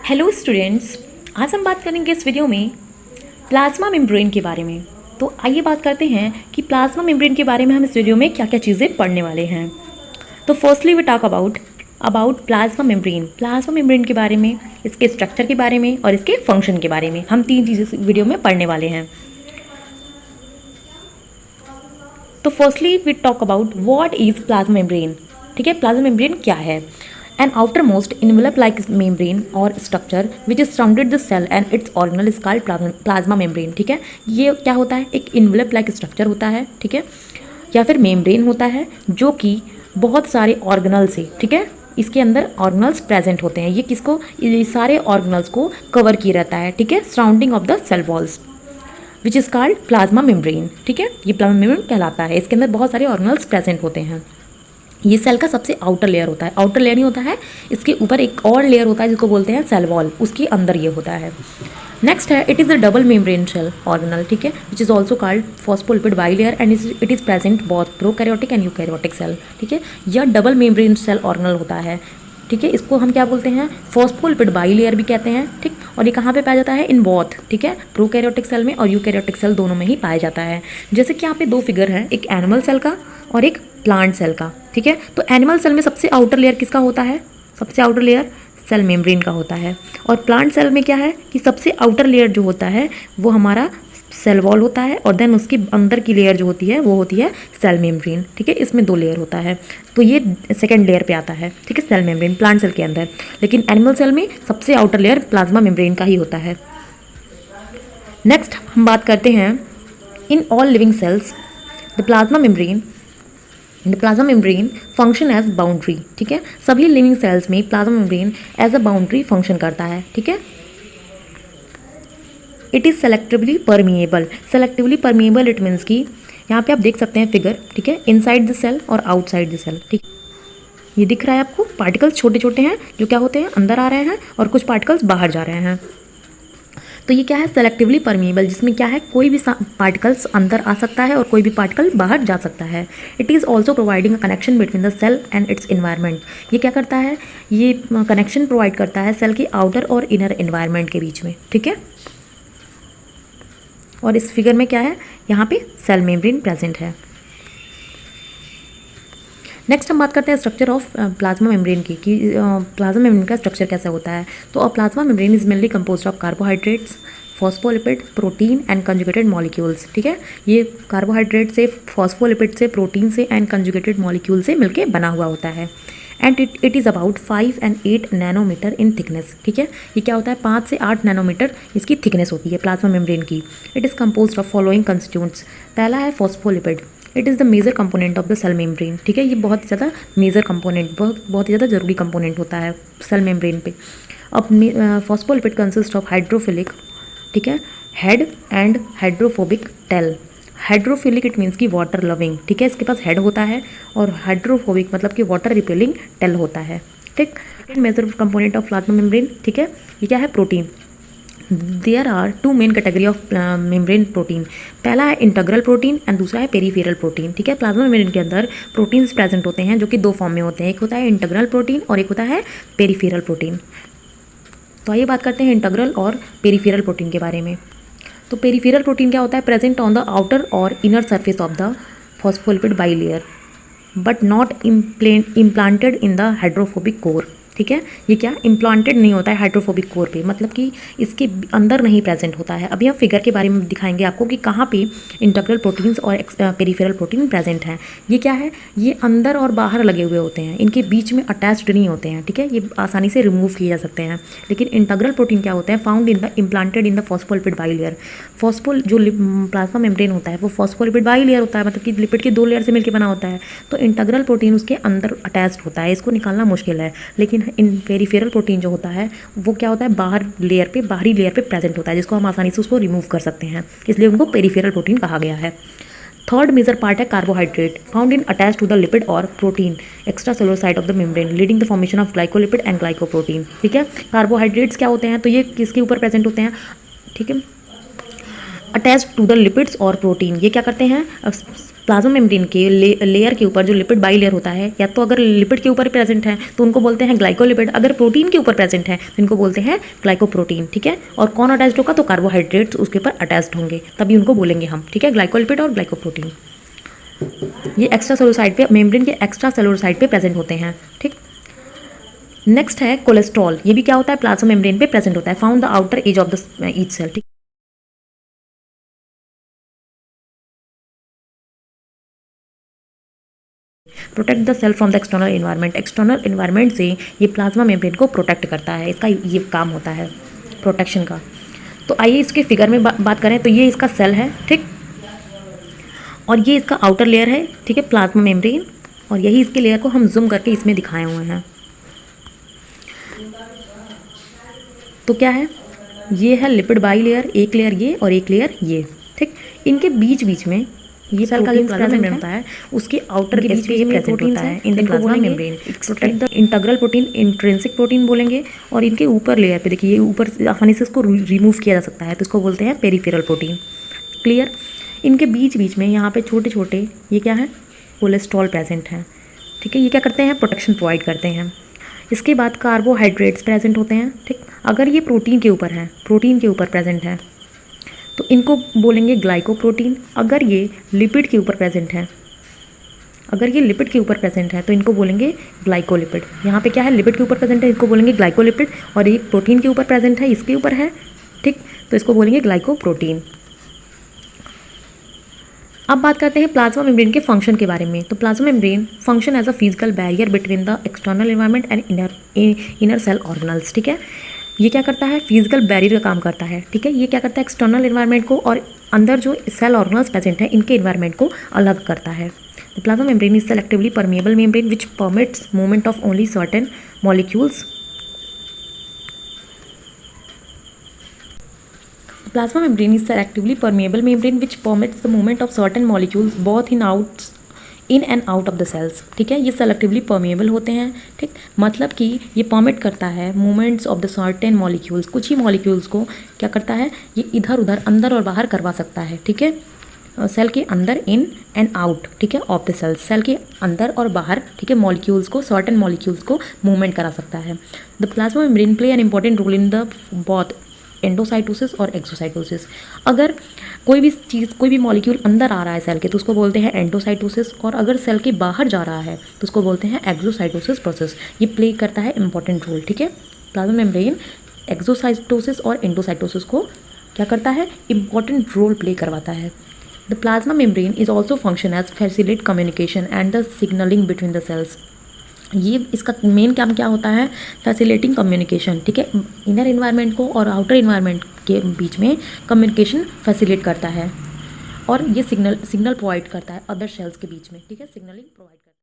Hello students, आज हम बात करेंगे इस वीडियो में प्लाज्मा मेम्ब्रेन के बारे में। तो आइए बात करते हैं कि प्लाज्मा मेम्ब्रेन के बारे में हम इस वीडियो में क्या क्या चीज़ें पढ़ने वाले हैं। तो firstly we talk about plasma membrane के बारे में, इसके स्ट्रक्चर के बारे में और इसके फंक्शन के बारे में हम तीन चीज़ें इस वीडियो में पढ़ने वाले हैं। तो firstly we talk about what is plasma membrane. ठीक है, प्लाज्मा मेम्ब्रेन क्या है? An outermost envelope-like membrane or structure which is surrounded the cell and its organelle is called plasma membrane। ठीक है, ये क्या होता है? एक envelope-like structure होता है, ठीक है, या फिर membrane होता है जो कि बहुत सारे ऑर्गेनल से, ठीक है, इसके अंदर ऑर्गेनल्स प्रेजेंट होते हैं। ये सारे ऑर्गेनल्स को कवर किए रहता है, ठीक है, surrounding of the cell walls which is called plasma membrane. ठीक है, ये प्लाज्मा मेम्ब्रेन कहलाता है। इसके अंदर बहुत सारे ऑर्गेनल्स प्रेजेंट होते हैं। ये सेल का सबसे आउटर लेयर होता है। आउटर लेयर नहीं होता है, इसके ऊपर एक और लेयर होता है जिसको बोलते हैं सेल वॉल, उसके अंदर ये होता है। नेक्स्ट है, it is a double membrane cell organelle, ठीक है, which is also called phospholipid bilayer and it is present both prokaryotic and eukaryotic cell. ठीक है, यह डबल मेम्ब्रेन सेल ऑर्गेनल होता है। ठीक है, इसको हम क्या बोलते हैं? फॉस्फोलिपिड बाइलेयर भी कहते हैं। ठीक, और ये कहाँ पे पाया जाता है? इन बोथ, ठीक है, प्रोकैरियोटिक सेल में और यूकैरियोटिक सेल दोनों में ही पाया जाता है। जैसे कि यहाँ पे दो फिगर हैं, एक एनिमल सेल का और एक प्लांट सेल का। ठीक है, तो एनिमल सेल में सबसे आउटर लेयर किसका होता है? सबसे आउटर लेयर सेल मेम्ब्रेन का होता है। और प्लांट सेल में क्या है कि सबसे आउटर लेयर जो होता है वो हमारा सेल वॉल होता है और देन उसकी अंदर की लेयर जो होती है वो होती है सेल मेम्ब्रेन। ठीक है, इसमें दो लेयर होता है, तो ये सेकेंड लेयर पे आता है। ठीक है, सेल मेम्ब्रेन प्लांट सेल के अंदर। लेकिन एनिमल सेल में सबसे आउटर लेयर प्लाज्मा मेम्ब्रेन का ही होता है। नेक्स्ट हम बात करते हैं in all living cells the plasma membrane function as boundary. ठीक है, सभी लिविंग सेल्स में plasma membrane as a boundary function करता है। ठीक है, it is selectively permeable it means कि यहाँ पे आप देख सकते हैं फिगर, ठीक है, इनसाइड द सेल और आउटसाइड द सेल। ठीक, ये दिख रहा है आपको, पार्टिकल्स छोटे छोटे हैं जो क्या होते हैं, अंदर आ रहे हैं और कुछ पार्टिकल्स बाहर जा रहे हैं। तो ये क्या है? सेलेक्टिवली परमिएबल, जिसमें क्या है, कोई भी पार्टिकल्स अंदर आ सकता है और कोई भी पार्टिकल बाहर जा सकता है। It is also providing a connection between the cell and its environment. ये क्या करता है? ये कनेक्शन प्रोवाइड करता है सेल की आउटर और इनर इन्वायरमेंट के बीच में। ठीक है, और इस फिगर में क्या है, यहाँ पे सेल मेम्ब्रेन प्रेजेंट है। नेक्स्ट हम बात करते हैं स्ट्रक्चर ऑफ प्लाज्मा मेम्ब्रेन की, कि प्लाज्मा मेम्ब्रेन का स्ट्रक्चर कैसा होता है। तो a plasma membrane is mainly composed of carbohydrates, phospholipid, protein and conjugated molecules. ठीक है, ये कार्बोहाइड्रेट से, फॉस्फोलिपिड से, प्रोटीन से एंड कंजुगेटेड मॉलिक्यूल से मिलकर बना हुआ होता है। And it is about 5 and 8 nanometre in thickness. ठीक है, ये क्या होता है? 5 से 8 नैनोमीटर इसकी थिकनेस होती है प्लाज्मा मेम्ब्रेन की। It is composed of following constituents. पहला है phospholipid. It is the major component of the cell membrane. ठीक है, ये बहुत ही ज़्यादा मेजर कंपोनेंट, बहुत ही ज़्यादा जरूरी कंपोनेंट होता है सेल मेम्ब्रेन पे। अब फॉस्फोलिपिड कंसिस्ट ऑफ हाइड्रोफिलिक, ठीक है, head and hydrophobic tell. Hydrophilic it means की वाटर लविंग, ठीक है, इसके पास हेड होता है, और हाइड्रोफोबिक मतलब कि वाटर रिपेलिंग टेल होता है। ठीक, second major component of plasma membrane, ठीक है, ये क्या है? Protein. There are two main category of membrane protein. पहला है इंटीग्रल प्रोटीन एंड दूसरा है पेरीफेरल प्रोटीन। ठीक है, प्लाज्मा मेम्ब्रेन के अंदर प्रोटीन्स प्रेजेंट होते हैं जो कि दो फॉर्म में होते हैं, एक होता है इंटीग्रल प्रोटीन और एक होता है पेरीफेरल प्रोटीन। तो आइए बात करते हैं इंटीग्रल और पेरीफेरल प्रोटीन के बारे में। तो पेरीफेरल प्रोटीन क्या होता है? प्रेजेंट ऑन द आउटर और inner surface of the phospholipid bilayer but not implanted in the hydrophobic core. ठीक है, ये क्या इम्प्लांटेड नहीं होता है हाइड्रोफोबिक कोर पे, मतलब कि इसके अंदर नहीं प्रेजेंट होता है। अभी हम फिगर के बारे में दिखाएंगे आपको कि कहाँ पे इंटीग्रल प्रोटीन्स और पेरीफेरल प्रोटीन प्रेजेंट हैं। ये क्या है? ये अंदर और बाहर लगे हुए होते हैं, इनके बीच में अटैच्ड नहीं होते हैं। ठीक है, ये आसानी से रिमूव किए जा सकते हैं। लेकिन इंटीग्रल प्रोटीन क्या होते हैं? Found in the implanted in the phospholipid bilayer. जो प्लाज्मा मेम्ब्रेन होता है वो फॉस्फोलिपिड बाइलेयर होता है, मतलब कि लिपिड की दो लेयर से मिलकर बना होता है। तो इंटीग्रल प्रोटीन उसके अंदर अटैच्ड होता है, इसको निकालना मुश्किल है। लेकिन इन पेरीफेरल प्रोटीन जो होता है वो क्या होता है? बाहरी लेयर पे प्रेजेंट होता है, जिसको हम आसानी से उसको रिमूव कर सकते हैं, इसलिए उनको पेरीफेरल प्रोटीन कहा गया है। थर्ड मेजर पार्ट है carbohydrate, found in attach to the lipid और protein extra cellular side of the membrane leading the formation of glycolipid and glycoprotein. ठीक है, कार्बोहाइड्रेट्स क्या होते हैं? तो ये किसके ऊपर प्रेजेंट होते हैं? ठीक है, अटैच टू द लिपिड्स और प्रोटीन। ये क्या करते हैं, प्लाज्मा मेम्ब्रेन के लेयर के ऊपर जो लिपिड बाई लेयर होता है, या तो अगर लिपिड के ऊपर प्रेजेंट है तो उनको बोलते हैं ग्लाइकोलिपिड, अगर प्रोटीन के ऊपर प्रेजेंट है तो इनको बोलते हैं ग्लाइकोप्रोटीन। ठीक है, और कौन अटैच्ड होगा, तो कार्बोहाइड्रेट्स उसके ऊपर अटैच्ड होंगे, तभी उनको बोलेंगे हम। ठीक है, ग्लाइकोलिपिड और ग्लाइकोप्रोटीन। ये एक्स्ट्रा सेलुलर साइड पे, मेम्ब्रेन के एक्स्ट्रा सेलुलर साइड पे प्रेजेंट होते हैं। ठीक, नेक्स्ट है कोलेस्ट्रॉल। ये भी क्या होता है, प्लाज्मा मेम्ब्रेन पे प्रेजेंट होता है, found the outer edge of the each cell. ठीक, protect the cell from the external environment. External environment से ये प्लाज्मा मेम्ब्रेन को प्रोटेक्ट करता है, इसका ये काम होता है प्रोटेक्शन का। तो आइए इसके फिगर में बात करें। तो ये इसका सेल है, ठीक, और ये इसका आउटर लेयर है, ठीक है, प्लाज्मा मेम्ब्रेन, और यही इसके लेयर को हम जूम करके इसमें दिखाए हुए हैं। तो क्या है, ये है लिपिड बाई लेयर, एक लेयर ये और एक लेयर ये। ठीक, इनके बीच बीच में ये सेल का जो प्लाज्मा मेम्ब्रेन होता है उसके आउटर के बीच में प्रेजेंट होता है in the plasma membrane. Protect the integral protein, intrinsic protein बोलेंगे। और इनके ऊपर लेयर पे देखिए, ये ऊपर आसानी से इसको रिमूव किया जा सकता है, तो इसको बोलते हैं पेरिफेरल प्रोटीन। क्लियर। इनके बीच बीच में यहाँ पे छोटे छोटे ये क्या है, कोलेस्ट्रॉल प्रेजेंट हैं। ठीक है, ये क्या करते हैं, प्रोटेक्शन प्रोवाइड करते हैं। इसके बाद कार्बोहाइड्रेट्स प्रेजेंट होते हैं। ठीक, अगर ये प्रोटीन के ऊपर है, प्रोटीन के ऊपर प्रेजेंट है, तो इनको बोलेंगे ग्लाइकोप्रोटीन। अगर ये लिपिड के ऊपर प्रेजेंट है, अगर ये लिपिड के ऊपर प्रेजेंट है तो इनको बोलेंगे ग्लाइकोलिपिड। यहाँ पे क्या है, लिपिड के ऊपर प्रेजेंट है, इसको बोलेंगे ग्लाइकोलिपिड, और ये प्रोटीन के ऊपर प्रेजेंट है, इसके ऊपर है, ठीक, तो इसको बोलेंगे ग्लाइकोप्रोटीन। अब बात करते हैं प्लाज्मा मेम्ब्रेन के फंक्शन के बारे में। तो plasma membrane function as a physical barrier between the external environment and inner cell organelles. ठीक है, ये क्या करता है, फिजिकल बैरियर का काम करता है। ठीक है, ये क्या करता है, एक्सटर्नल एनवायरनमेंट को और अंदर जो सेल ऑर्गेनल्स प्रेजेंट है इनके एनवायरनमेंट को अलग करता है। The plasma membrane is selectively permeable membrane which permits movement of only certain molecules. Plasma membrane is selectively permeable membrane which permits the movement of certain molecules both in and out of the cells। ठीक है, ये selectively permeable होते हैं। ठीक, मतलब कि ये permit करता है movements of the certain molecules, कुछ ही मॉलिक्यूल्स को क्या करता है, ये इधर उधर अंदर और बाहर करवा सकता है। ठीक है, सेल के अंदर इन एंड आउट, ठीक है, ऑफ द सेल, सेल के अंदर और बाहर, ठीक है, मॉलिक्यूल्स को, सर्टेन मॉलिक्यूल्स को मूवमेंट करा सकता है। The plasma membrane play an important role in the both endocytosis और एक्सोसाइटोसिस। अगर कोई भी चीज़, कोई भी मॉलिक्यूल अंदर आ रहा है सेल के तो उसको बोलते हैं एंडोसाइटोसिस, और अगर सेल के बाहर जा रहा है तो उसको बोलते हैं एक्सोसाइटोसिस प्रोसेस। ये प्ले करता है इंपॉर्टेंट रोल। ठीक है, प्लाज्मा मेम्ब्रेन एक्सोसाइटोसिस और एंडोसाइटोसिस को क्या करता है, इंपॉर्टेंट रोल प्ले करवाता है। The plasma membrane is also function as facilitate communication and the signalling between the cells. ये इसका मेन काम क्या होता है, फैसिलिटेटिंग कम्युनिकेशन। ठीक है, इनर इन्वायरमेंट को और आउटर इन्वायरमेंट के बीच में कम्युनिकेशन फैसिलिटेट करता है, और ये सिग्नल प्रोवाइड करता है अदर सेल्स के बीच में। ठीक है, सिग्नलिंग प्रोवाइड